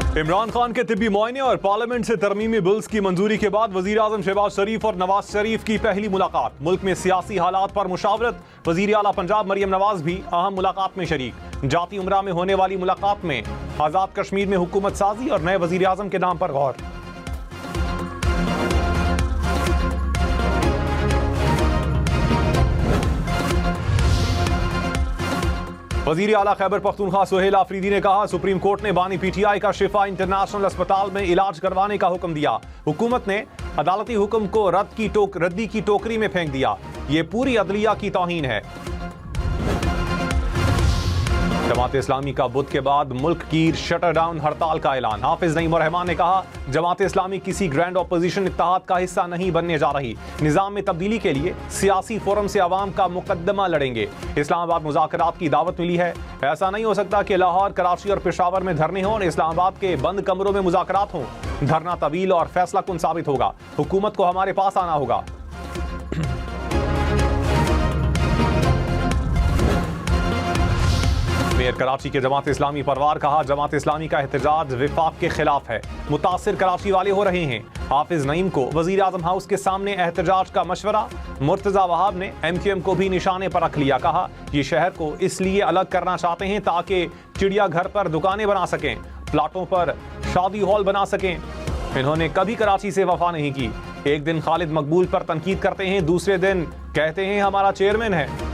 इमरान खान के तिब्बी मुआयने और पार्लियामेंट से तरमीमी बिल्स की मंजूरी के बाद वजीर आजम शहबाज शरीफ और नवाज शरीफ की पहली मुलाकात। मुल्क में सियासी हालात पर मुशावरत। वजीर आला पंजाब मरियम नवाज भी अहम मुलाकात में शरीक। जाती उमरा में होने वाली मुलाकात में आजाद कश्मीर में हुकूमत साजी और नए वजीर आजम के नाम पर गौर। वजीर आला खैबर पख्तूनख्वा सुहेल आफरीदी ने कहा, सुप्रीम कोर्ट ने बानी पीटीआई का शिफा इंटरनेशनल अस्पताल में इलाज करवाने का हुक्म दिया। हुकूमत ने अदालती हुक्म को रद्दी की टोकरी में फेंक दिया। ये पूरी अदलिया की तौहीन है। जमात इस्लामी का बुध के बाद मुल्क की शटर डाउन हड़ताल का ऐलान। हाफिज नईम और रहमान ने कहा, जमात इस्लामी किसी ग्रैंड ऑपोजिशन इत्तेहाद का हिस्सा नहीं बनने जा रही। निजाम में तब्दीली के लिए सियासी फोरम से अवाम का मुकदमा लड़ेंगे। इस्लामाबाद मुज़ाकरात की दावत मिली है। ऐसा नहीं हो सकता कि लाहौर, कराची और पेशावर में धरने हों और इस्लामाबाद के बंद कमरों में मुज़ाकरात हों। धरना तवील और फैसला कुन साबित होगा। हुकूमत को हमारे पास आना होगा। मेयर कराची के जमात इस्लामी परवार कहा, जमात इस्लामी का एहतजाज विफाक के खिलाफ है। मुतासिर कराची वाले हो रहे हैं। हाफिज नईम को वजीर आजम हाउस के सामने एहतजाज का मशवरा। मुर्तजा वहाब ने MQM को भी निशाने पर रख लिया। कहा, ये शहर को इसलिए अलग करना चाहते हैं ताकि चिड़ियाघर पर दुकानें बना सकें, प्लाटों पर शादी हॉल बना सकें। इन्होंने कभी कराची से वफा नहीं की। एक दिन खालिद मकबूल पर तनकीद करते हैं, दूसरे दिन कहते हैं हमारा चेयरमैन है।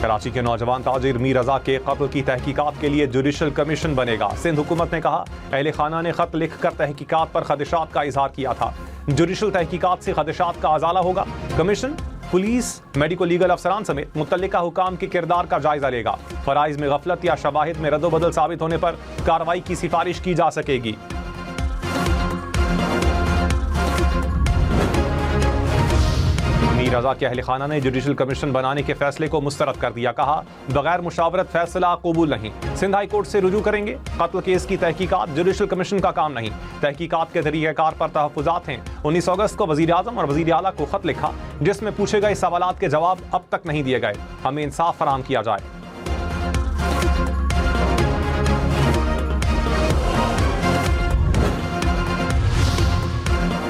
कराची के नौजवान ताजिर मीर रजा के कत्ल की तहकीकात के लिए जुडिशल कमीशन बनेगा। सिंध हुकूमत ने कहा, अहले खाना ने खत लिखकर तहकीकात पर खदशात का इजहार किया था। जुडिशल तहकीकात से खदशात का अजाला होगा। कमीशन पुलिस, मेडिको लीगल अफसरान समेत मुतल्लिका हुकाम के किरदार का जायजा लेगा। फराइज में गफलत या शवाहिद में रद्दोबदल साबित होने पर कार्रवाई की सिफारिश की जा सकेगी। मीर रजा के अहले खाना ने जुडिशल कमीशन बनाने के फैसले को मुस्तरद कर दिया। कहा, बगैर मुशावरत फैसला कबूल नहीं। सिंध हाई कोर्ट से रुजू करेंगे। कत्ल केस की तहकीकात जुडिशल कमीशन का काम नहीं। तहकीकात के तरीक़ेकार पर तहफ़्फ़ुज़ात हैं। 19 अगस्त को वज़ीर आज़म और वज़ीर आला को खत लिखा जिसमें पूछे गए सवालात के जवाब अब तक नहीं दिए गए। हमें इंसाफ फराहम किया जाए।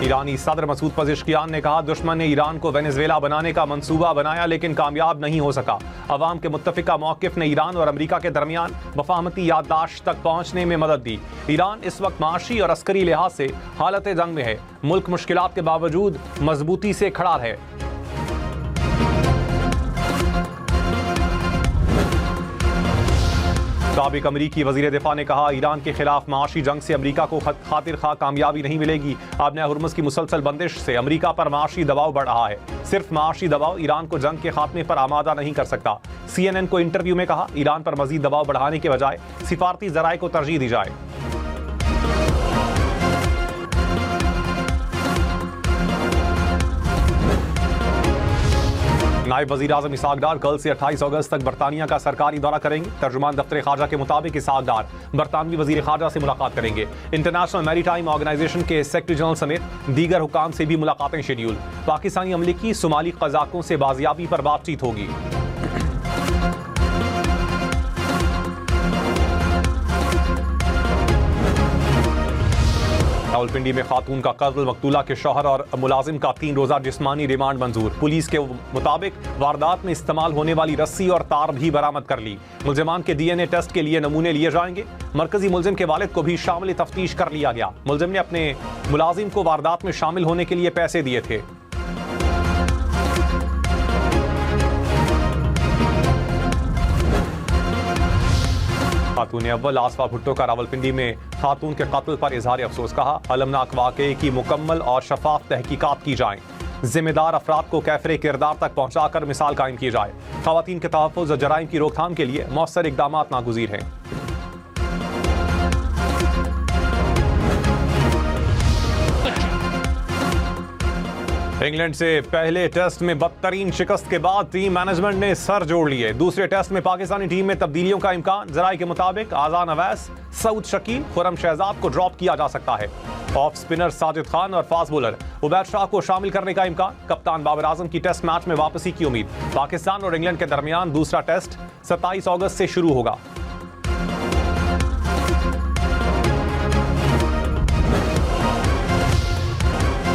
ईरानी सदर मसूद पज़ेश्कियान ने कहा, दुश्मन ने ईरान को वेनेज़ुएला बनाने का मंसूबा बनाया लेकिन कामयाब नहीं हो सका। अवाम के मुत्तफ़िका मौक़िफ़ ने ईरान और अमरीका के दरमियान वफ़ाहमती याददाश्त तक पहुँचने में मदद दी। ईरान इस वक्त माशी और अस्करी लिहाज से हालत जंग में है। मुल्क मुश्किलात के बावजूद मजबूती से खड़ा है। साबिक अमरीकी वज़ीर दिफा ने कहा, ईरान के खिलाफ माशी जंग से अमरीका को खातिर खा कामयाबी नहीं मिलेगी। आबने हुर्मुज़ की मुसलसल बंदिश से अमरीका पर माशी दबाव बढ़ रहा है। सिर्फ माशी दबाव ईरान को जंग के खात्मे पर आमादा नहीं कर सकता। CNN को इंटरव्यू में कहा, ईरान पर मजीद दबाव बढ़ाने के बजाय सिफारती ज़राए को तरजीह दी जाए। नायब वज़ीर आज़म इसहाक़ डार कल से 28 अगस्त तक बरतानिया का सरकारी दौरा करेंगे। तर्जुमान दफ्तर ख़ारजा के मुताबिक इसहाक़ डार बरतानवी वज़ीर ख़ारजा से मुलाकात करेंगे। इंटरनेशनल मैरीटाइम ऑर्गेनाइजेशन के सेक्रेटरी जनरल समेत दीगर हुकाम से भी मुलाकातें शेड्यूल। पाकिस्तानी अमले की सोमाली क़ज़ाक़ों से बाजियाबी पर बातचीत होगी। रावलपिंडी में खातून का कत्ल, मकतूला के शौहर और मुलाजिम का 3 रोज़ा जिस्मानी रिमांड मंजूर। पुलिस के मुताबिक वारदात में इस्तेमाल होने वाली रस्सी और तार भी बरामद कर ली। मुलजिमान के DNA टेस्ट के लिए नमूने लिए जाएंगे। मरकजी मुलजिम के वालिद को भी शामिल तफ्तीश कर लिया गया। मुलजिम ने अपने मुलाजिम को वारदात में शामिल होने के लिए पैसे दिए थे। खातून अव्वल आसफा भुट्टो का रावलपिंडी में खातून के कत्ल पर इजहार अफसोस। कहा, अलमनाक वाक़े की मुकम्मल और शफाफ तहकीकात की जाए। जिम्मेदार अफराद को कैफरे किरदार तक पहुँचाकर मिसाल कायम की जाए। ख़वातीन के तहफ़्फ़ुज़ और जराइम की रोकथाम के लिए मौसर इक़दामात नागुज़ीर हैं। इंग्लैंड से पहले टेस्ट में बदतरीन शिकस्त के बाद टीम मैनेजमेंट ने सर जोड़ लिए। दूसरे टेस्ट में पाकिस्तानी टीम में तब्दीलियों का इम्कान। जराये के मुताबिक आजान अवैस, सऊद शकील, खुरम शहजाद को ड्रॉप किया जा सकता है। ऑफ स्पिनर साजिद खान और फास्ट बॉलर उबैद शाह को शामिल करने का इम्कान। कप्तान बाबर आजम की टेस्ट मैच में वापसी की उम्मीद। पाकिस्तान और इंग्लैंड के दरमियान दूसरा टेस्ट 27 अगस्त से शुरू होगा।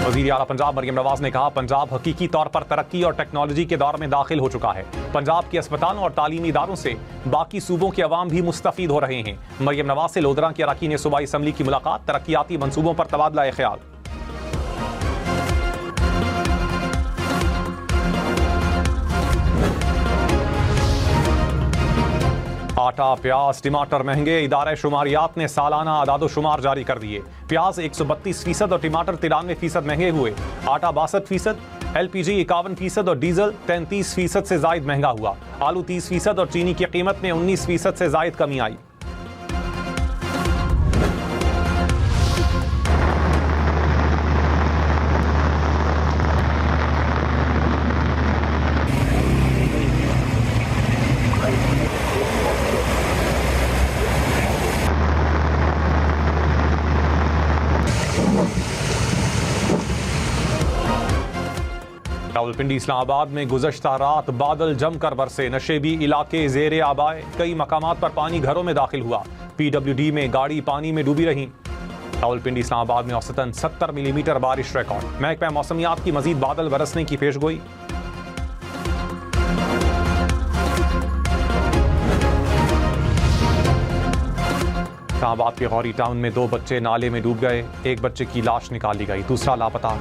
वज़ीर आला पंजाब मरियम नवाज ने कहा, पंजाब हकीकी तौर पर तरक्की और टेक्नोलॉजी के दौर में दाखिल हो चुका है। पंजाब के अस्पतालों और तालीमी इदारों से बाकी सूबों के अवाम भी मुस्तफीद हो रहे हैं। मरियम नवाज से लोधरा के अरकान सूबाई असम्बली की मुलाकात। तरक्याती मंसूबों पर तबादला ख्याल। आटा, प्याज, टमाटर महंगे। इदारे शुमारियात ने सालाना आदादो शुमार जारी कर दिए। प्याज 132% और टमाटर 93% महंगे हुए। आटा 62%, LPG 51% और डीजल 33% से जायद महंगा हुआ। आलू 30% और चीनी की कीमत में 19% से जायद कमी आई। रावलपिंडी इस्लामाबाद में गुज़श्ता रात बादल जमकर बरसे। नशेबी इलाके ज़ेरे आबाए। कई मकामात पर पानी घरों में दाखिल हुआ। PWD में गाड़ी पानी में डूबी रही। रावलपिंडी इस्लामाबाद में औसतन 70 मिलीमीटर बारिश रिकॉर्ड। महकमा मौसमियात की मजीद बादल बरसने की पेशगोई। इस्लामाबाद के गौरी टाउन में 2 बच्चे नाले में डूब गए। एक बच्चे की लाश निकाली गई, दूसरा लापता।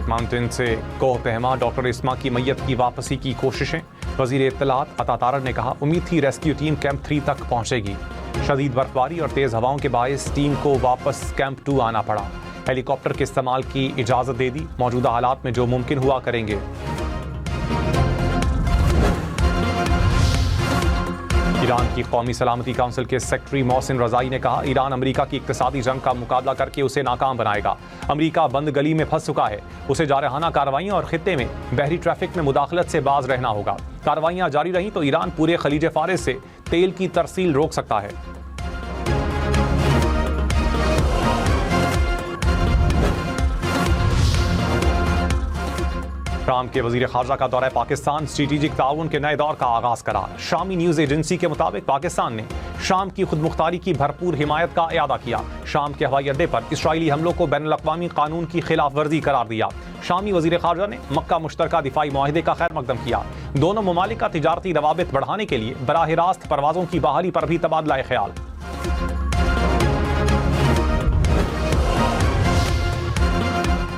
माउंटेन से कोह पहमा डॉक्टर इस्मा की मैयत की वापसी की कोशिशें। वजीर इत्तलात अता तारड़ ने कहा, उम्मीद थी रेस्क्यू टीम कैंप 3 तक पहुंचेगी। शदीद बर्फबारी और तेज हवाओं के बायस टीम को वापस कैंप 2 आना पड़ा। हेलीकॉप्टर के इस्तेमाल की इजाजत दे दी। मौजूदा हालात में जो मुमकिन हुआ करेंगे। ईरान की कौमी सलामती काउंसिल के सेक्रेटरी मोहसिन रजाई ने कहा, ईरान अमेरिका की इक्तिसादी जंग का मुकाबला करके उसे नाकाम बनाएगा। अमेरिका बंद गली में फंस चुका है। उसे जारहाना कार्रवाइयां और खित्ते में बहरी ट्रैफिक में मुदाखलत से बाज रहना होगा। कार्रवाइयां जारी रहीं तो ईरान पूरे खलीज फारिस से तेल की तरसील रोक सकता है। शाम के वजीर खारजा का दौरा पाकिस्तान। स्ट्रेटेजिक ताउन के नए दौर का आगाज करार। शामी न्यूज एजेंसी के मुताबिक पाकिस्तान ने शाम की खुद मुख्तारी की भरपूर हिमायत का इयादा किया। शाम के हवाई अड्डे पर इसराइली हमलों को बैनुल अक़वामी कानून की खिलाफ वर्जी करार दिया। शामी वजीर खारजा ने मक्का मुश्तरका दिफाई मुआहिदे का खैर मकदम किया। दोनों ममालिक का तिजारती रवाबित बढ़ाने के लिए बराह रास्त परवाजों की बहाली पर भी तबादला ख्याल।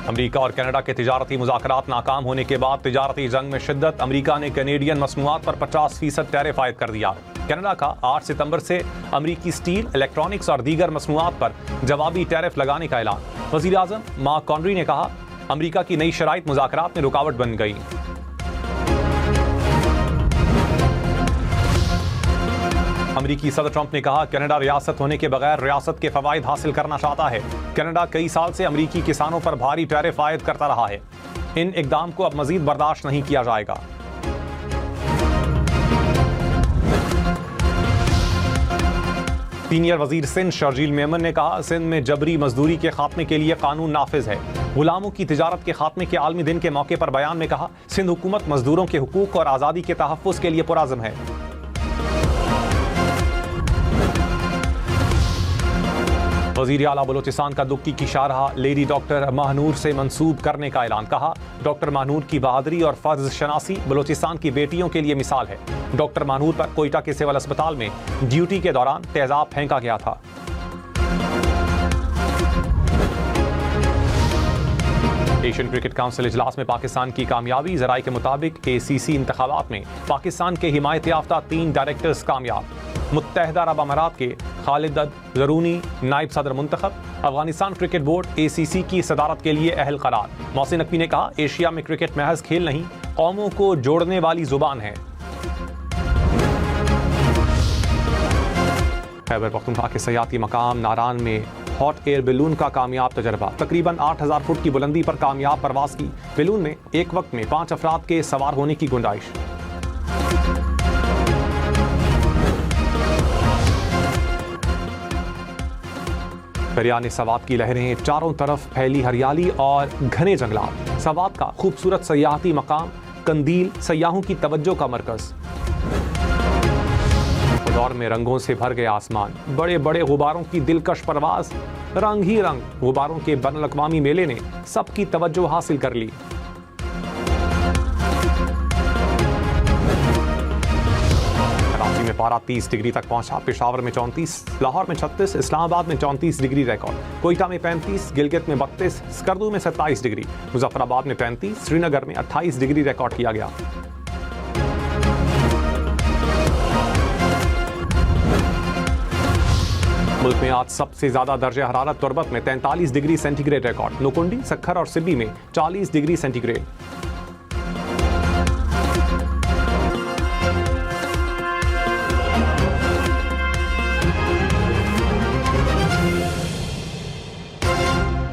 अमेरिका और कनाडा के तिजारती मुज़ाकरात नाकाम होने के बाद तिजारती जंग में शिद्दत। अमेरिका ने कैनेडियन मसनूआत पर 50% टैरिफ आयद कर दिया। कनाडा का 8 सितंबर से अमेरिकी स्टील, इलेक्ट्रॉनिक्स और दीगर मसनूआत पर जवाबी टैरिफ लगाने का ऐलान। वज़ीर आज़म मार्क कॉनरी ने कहा, अमेरिका की नई शराइत मुज़ाकरात में रुकावट बन गई। अमेरिकी सदर ट्रंप ने कहा, कनाडा रियासत होने के बगैर रियासत के फवायद हासिल करना चाहता है। कनाडा कई साल से अमेरिकी किसानों पर भारी टैरिफ आयद करता रहा है। इन इकदाम को अब मजीद बर्दाश्त नहीं किया जाएगा। सीनियर वजीर सिंध शर्जील मेमन ने कहा, सिंध में जबरी मजदूरी के खात्मे के लिए कानून नाफिज है। गुलामों की तिजारत के खात्मे के आलमी दिन के मौके पर बयान में कहा, सिंध हुकूमत मजदूरों के हुकूक और आज़ादी के तहफ़्फ़ुज़ के लिए पुरअज़्म है। वज़ीर आला बलोचिस्तान का दुख की शारहा लेडी डॉक्टर महनूर से मंसूब करने का ऐलान। कहा, डॉक्टर महनूर की बहादुरी और फर्ज शनासी बलोचिस्तान की बेटियों के लिए मिसाल है। डॉक्टर महनूर पर कोयटा के सिविल अस्पताल में ड्यूटी के दौरान तेजाब फेंका गया था। एशियन क्रिकेट काउंसिल इजलास में पाकिस्तान की कामयाबी। ज़राए के मुताबिक ACC इंतखाबात में पाकिस्तान के हिमायत याफ्ता 3 डायरेक्टर्स कामयाब। मुत्तहदा अरब अमारात के खालिद ज़रूनी नायब सदर मुंतखब। अफगानिस्तान क्रिकेट बोर्ड ACC की सदारत के लिए अहल करार। मोहसिन नकवी ने कहा, एशिया में क्रिकेट महज खेल नहीं, कौमों को जोड़ने वाली जुबान है। खैबर पख्तूनख्वा के सयाती मकाम नारान में हॉट एयर बैलून का कामयाब तजर्बा। तकरीबन 8000 फुट की बुलंदी पर कामयाब परवाज की बैलून में एक वक्त में 5 अफराद के सवार होने की गुंजाइश। दरियाने सवात की लहरें, चारों तरफ फैली हरियाली और घने जंगलात। सवात का खूबसूरत सयाहती मकाम कंदील सयाहों की तवज्जो का मरकज। दौर में रंगों से भर गया आसमान, बड़े बड़े गुब्बारों की दिलकश परवाज, रंग ही रंग गुब्बारों के बैनुल अक़वामी मेले ने सबकी तवज्जो हासिल कर ली। कराची में पारा 30 डिग्री तक पहुंचा, पेशावर में 34, लाहौर में 36, इस्लामाबाद में 34 डिग्री रिकॉर्ड, कोयटा में 35, गिलगित में 32, स्कर्दू में 27 डिग्री, मुजफ्फराबाद में 35, श्रीनगर में 28 डिग्री रिकॉर्ड किया गया। मुल्क में आज सबसे ज्यादा दर्जा हरारत तुर्बत में 43 डिग्री सेंटीग्रेड रिकॉर्ड, नोकुंडी, सक्खर और सिब्बी में 40 डिग्री सेंटीग्रेड।